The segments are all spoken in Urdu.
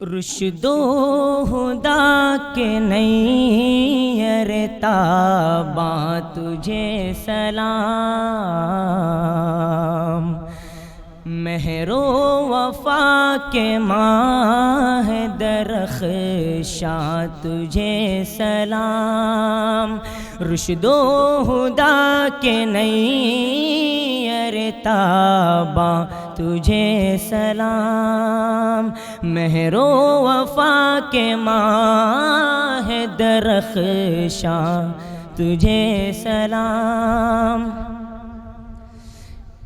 رشد و ہدا کے نیر تاباں تجھے سلام، مہر و وفا کے ماہ درخشاں تجھے سلام، رشد و ہدا کے نیر تاباں تجھے سلام، مہر و وفا کے ماہ درخشاں تجھے سلام،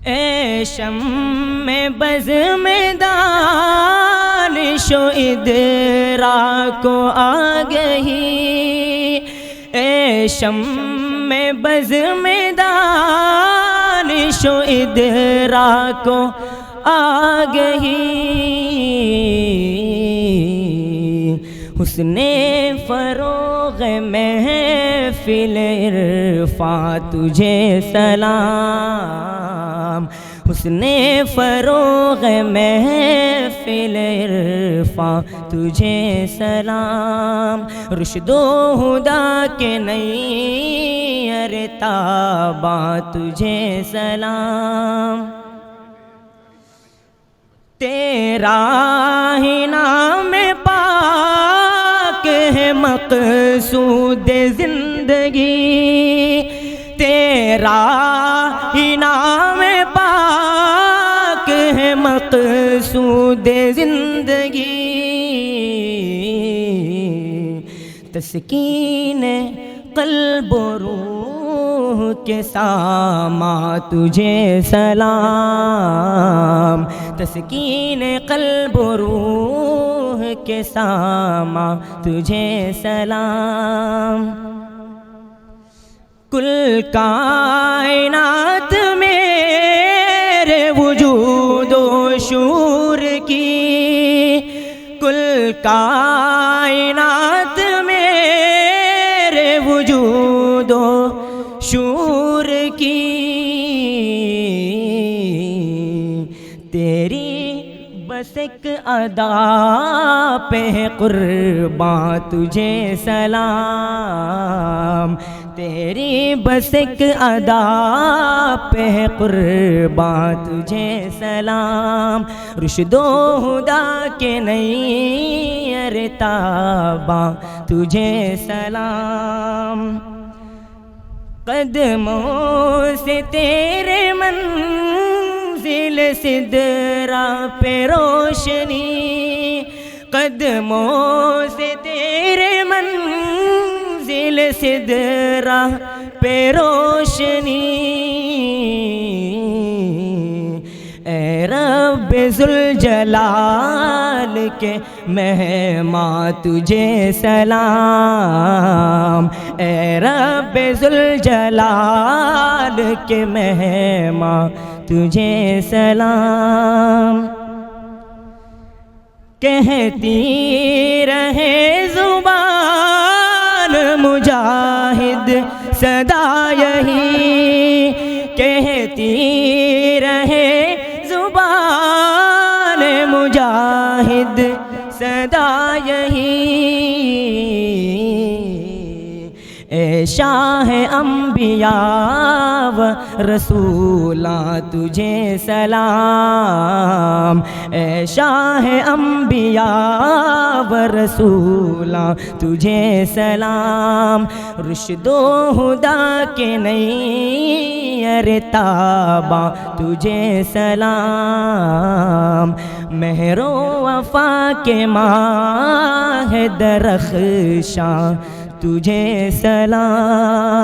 اے شمع بزم دانش و ادراک و آگہی، اے شمع بزم دانش و ادراک و آگہی، حسن فروغ محفل عرفاں تجھے سلام، حسن فروغ محفل عرفاں تجھے سلام، رشد و ہدا کے نیر تاباں تجھے سلام، تیرا ہی نام پاک ہے مقصود زندگی، تیرا ہی نام پاک ہے مقصود زندگی، تسکین قلب و روح کے ساماں تجھے سلام، تسکین قلب و روح کے ساماں تجھے سلام، کل کائنات میرے وجود و شعور کی، کل کائنات میرے وجود و شعور کی، تیری بس ایک ادا پہ قرباں تجھے سلام، تیری بس ایک ادا پہ قرباں تجھے سلام، رشد و ہدا کے نیر تاباں تجھے سلام، قدموں سے تیرے منزل سدرا پہ روشنی، قدموں سے تیرے منزل سدرا پہ روشنی، اے رب ذوالجلال کے مہماں تجھے سلام، اے رب ذوالجلال کے مہماں تجھے سلام، کہتی رہے زبان مجاہد صدا یہی، کہتی رہے زبان مجاہد صدا یہی، اے شاہ انبیاء و رسولاں تجھے سلام، اے شاہ انبیاء و رسولاں تجھے سلام، رشد و ہدا کے نیر تاباں تجھے سلام، مہر و وفا کے ماہ درخشاں تجھے سلام۔